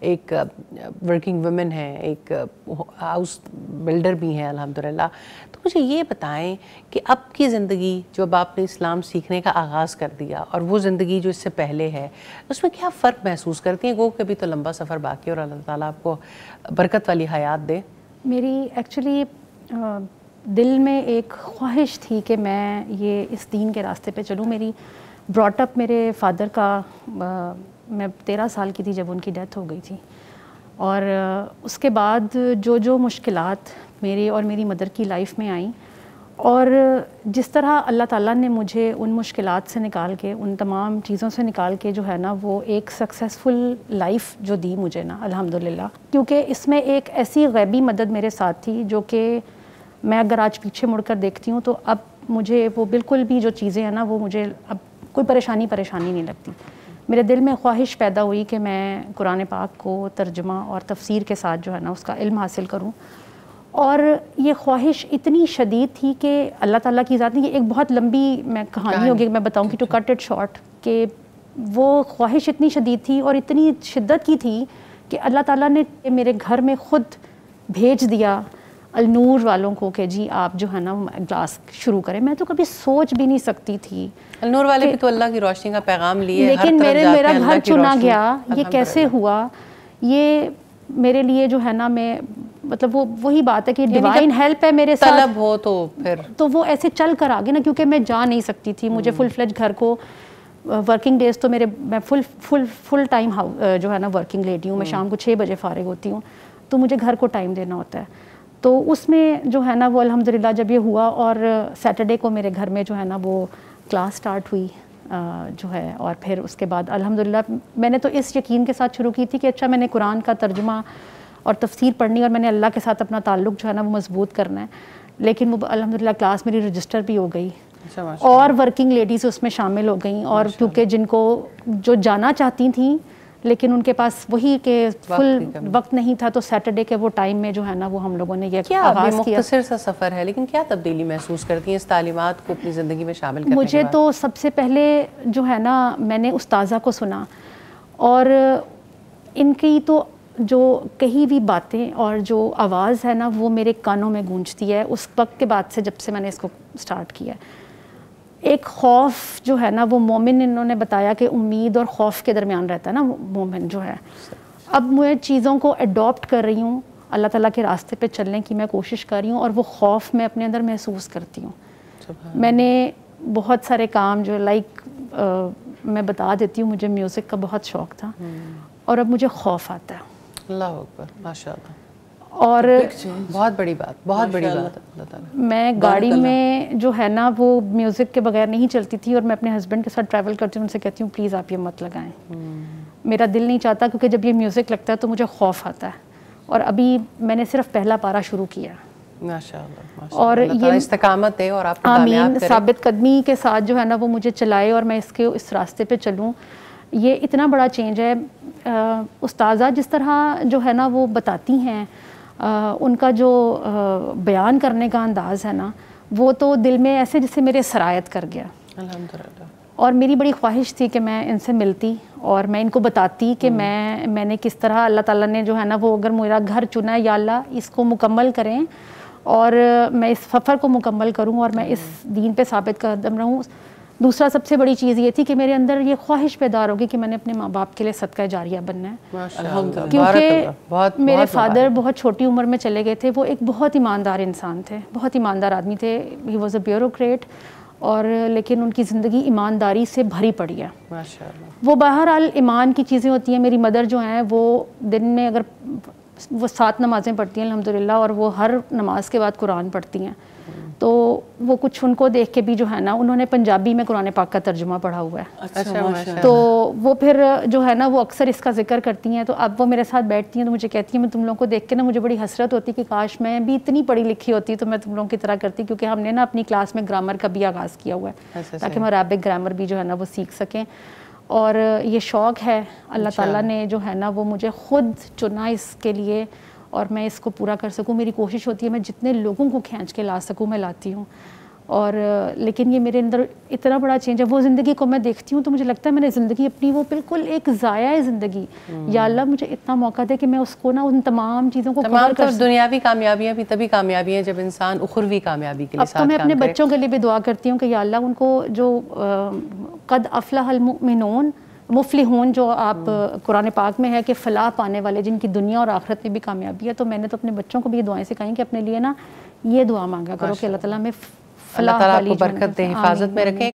एक working women हैं, एक हाउस बिल्डर भी हैं अल्हम्दुलिल्लाह। तो मुझे ये बताएं कि अब की ज़िंदगी, जब आपने इस्लाम सीखने का आगाज़ कर दिया, और वो ज़िंदगी जो इससे पहले है, उसमें क्या फ़र्क महसूस करती हैं? गो कभी तो लंबा सफ़र बाकी और अल्लाह ताला आपको बरकत वाली हयात दे। मेरी एक्चुअली दिल में एक ख्वाहिश थी कि मैं ये इस दीन के रास्ते पे चलूँ। मेरी ब्रॉटअप मेरे फादर का मैं 13 साल की थी जब उनकी डेथ हो गई थी, और उसके बाद जो जो मुश्किलात मेरे और मेरी मदर की लाइफ में आई, और जिस तरह अल्लाह ताला ने मुझे उन मुश्किलात से निकाल के, उन तमाम चीज़ों से निकाल के जो है ना वो एक सक्सेसफुल लाइफ जो दी मुझे ना अल्हम्दुलिल्लाह, क्योंकि इसमें एक ऐसी गैबी मदद मेरे साथ थी जो कि मैं अगर आज पीछे मुड़कर देखती हूँ तो अब मुझे वो बिल्कुल भी जो चीज़ें हैं ना वो मुझे अब कोई परेशानी नहीं लगती। मेरे दिल में ख्वाहिश पैदा हुई कि मैं कुरान पाक को तर्जुमा और तफसीर के साथ जो है ना उसका इल्म हासिल करूँ, और ये ख्वाहिश इतनी शदीद थी कि अल्लाह ताला की ज़ात ने, ये एक बहुत लंबी मैं कहानी होगी, मैं बताऊँगी टू कट इट शॉर्ट, कि वो ख्वाहिश इतनी शदीद थी और इतनी शिद्दत की थी कि अल्लाह ताला ने मेरे घर में ख़ुद भेज दिया अलनूर वालों को कि जी आप जो है ना क्लास शुरू करें। मैं तो कभी सोच भी नहीं सकती थी। अलनूर वाले भी तो अल्लाह की रोशनी का पैगाम लिए, लेकिन मेरा घर चुना गया। ये कैसे हुआ? ये मेरे लिए जो है ना, मैं मतलब वो वही बात है कि डिवाइन हेल्प है मेरे साथ, तलब हो तो फिर तो वो ऐसे चल कर आ गए ना, क्योंकि मैं जा नहीं सकती थी। मुझे फुल फ्लेज घर को वर्किंग डेज तो मैं फुल टाइम जो है ना वर्किंग लेडी हूँ। मैं शाम को 6 बजे फारिग होती हूँ, तो मुझे घर को टाइम देना होता है। तो उसमें जो है ना वो अल्हम्दुलिल्लाह जब ये हुआ, और सैटरडे को मेरे घर में जो है ना वो क्लास स्टार्ट हुई जो है, और फिर उसके बाद अल्हम्दुलिल्लाह मैंने तो इस यकीन के साथ शुरू की थी कि अच्छा मैंने कुरान का तर्जुमा और तफसीर पढ़नी, और मैंने अल्लाह के साथ अपना ताल्लुक़ जो है ना वो मज़बूत करना है। लेकिन वो अल्हम्दुलिल्लाह क्लास मेरी रजिस्टर भी हो गई, और वर्किंग लेडीज़ उसमें शामिल हो गई, और क्योंकि जिनको जो जाना चाहती थी लेकिन उनके पास वही के फुल वक्त नहीं था, तो सैटरडे के वो टाइम में जो है ना वो हम लोगों ने ये आगाज़ किया। मुख्तसर सा सफ़र है, लेकिन क्या तब्दीली महसूस करती हैं इस तालीमात को अपनी ज़िंदगी में शामिल करने मुझे के बाद? तो सबसे पहले जो है ना मैंने उस्ताज़ा को सुना, और इनकी तो जो कही हुई बातें और जो आवाज़ है ना वो मेरे कानों में गूंजती है उस वक्त के बाद से, जब से मैंने इसको स्टार्ट किया। एक खौफ जो है ना वो मोमिन, इन्होंने बताया कि उम्मीद और खौफ के दरमियान रहता है ना मोमिन जो है। अब मैं चीज़ों को अडॉप्ट कर रही हूँ, अल्लाह ताला के रास्ते पे चलने की मैं कोशिश कर रही हूँ, और वो खौफ मैं अपने अंदर महसूस करती हूँ। मैंने बहुत सारे काम जो मैं बता देती हूँ, मुझे म्यूज़िक का बहुत शौक़ था, और अब मुझे खौफ आता है। अल्लाह अकबर, माशाअल्लाह। और बहुत बड़ी बात, बहुत बड़ी बात है। मैं गाड़ी में जो है ना वो म्यूज़िक के बगैर नहीं चलती थी, और मैं अपने हस्बैंड के साथ ट्रैवल करती हूँ, उनसे कहती हूँ प्लीज़ आप ये मत लगाएं। मेरा दिल नहीं चाहता, क्योंकि जब ये म्यूज़िक लगता है तो मुझे खौफ आता है। और अभी मैंने सिर्फ पहला पारा शुरू किया, माशाअल्लाह, और ये इस्तिकामत है, और आप आमीन साबित कदमी के साथ जो है ना वो मुझे चलाए और मैं इस रास्ते पे चलूँ। ये इतना बड़ा चेंज है। उस्ताज़ा जिस तरह जो है ना वो बताती हैं, उनका जो बयान करने का अंदाज़ है ना, वो तो दिल में ऐसे जैसे मेरे सरायत कर गया अल्हम्दुलिल्लाह। और मेरी बड़ी ख्वाहिश थी कि मैं इनसे मिलती और मैं इनको बताती कि मैंने किस तरह, अल्लाह ताला ने जो है ना वो अगर मेरा घर चुना है, या अल्लाह इसको मुकम्मल करें और मैं इस सफ़र को मुकम्मल करूं और मैं इस दीन पे साबित कदम रहूं। दूसरा सबसे बड़ी चीज़ ये थी कि मेरे अंदर ये ख्वाहिश पैदा होगी कि मैंने अपने माँ बाप के लिए सदका जारिया बनना है, क्योंकि मेरे फादर बहुत छोटी उम्र में चले गए थे। वो एक बहुत ईमानदार इंसान थे, बहुत ईमानदार आदमी थे। ही वॉज अ ब्यूरोक्रेट, और लेकिन उनकी ज़िंदगी ईमानदारी से भरी पड़ी है माशाअल्लाह। वो बहरहाल ईमान की चीज़ें होती हैं। मेरी मदर जो हैं वो दिन में अगर वो 7 नमाज़ें पढ़ती हैं अल्हम्दुलिल्लाह, और वो हर नमाज के बाद कुरान पढ़ती हैं। तो वो कुछ उनको देख के भी जो है ना, उन्होंने पंजाबी में कुरान पाक का तर्जुमा पढ़ा हुआ है। अच्छा, तो वो फिर जो है ना वो अक्सर इसका जिक्र करती हैं। तो अब वो मेरे साथ बैठती हैं तो मुझे कहती हैं, मैं तुम लोगों को देख के ना मुझे बड़ी हसरत होती कि काश मैं भी इतनी पढ़ी लिखी होती तो मैं तुम लोगों की तरह करती, क्योंकि हमने ना अपनी क्लास में ग्रामर का भी आगाज़ किया हुआ है ताकि हम अरबिक ग्रामर भी जो है ना वो सीख सकें। और ये शौक़ है, अल्लाह ताला ने जो है ना वो मुझे ख़ुद चुना इसके लिए, और मैं इसको पूरा कर सकूं। मेरी कोशिश होती है मैं जितने लोगों को खींच के ला सकूं मैं लाती हूं। और लेकिन ये मेरे अंदर इतना बड़ा चेंज है। वो ज़िंदगी को मैं देखती हूँ तो मुझे लगता है मैंने ज़िंदगी अपनी वो बिल्कुल एक ज़ाया है ज़िंदगी। या अल्लाह मुझे इतना मौका दे कि मैं उसको ना उन तमाम चीज़ों को तमाम तो दुनियावी कामयाबियाँ भी तभी कामयाबी है जब इंसान उखरवी कामयाबी के लिए साथ अब तो मैं अपने काम करे। बच्चों के लिए भी दुआ करती हूँ कि या अल्लाह उनको जो कद अफलहल मुमिनून मुफलिहून जो आप कुरान पाक में है कि फ़लाह पाने वाले जिनकी दुनिया और आखिरत में भी कामयाबी है, तो मैंने तो अपने बच्चों को भी ये दुआएं सिखाई कि अपने लिए ना ये दुआ मांगा करो कि अल्लाह ताला में अल्लाह ताला आपको बरकत दे, हिफाजत में रखें।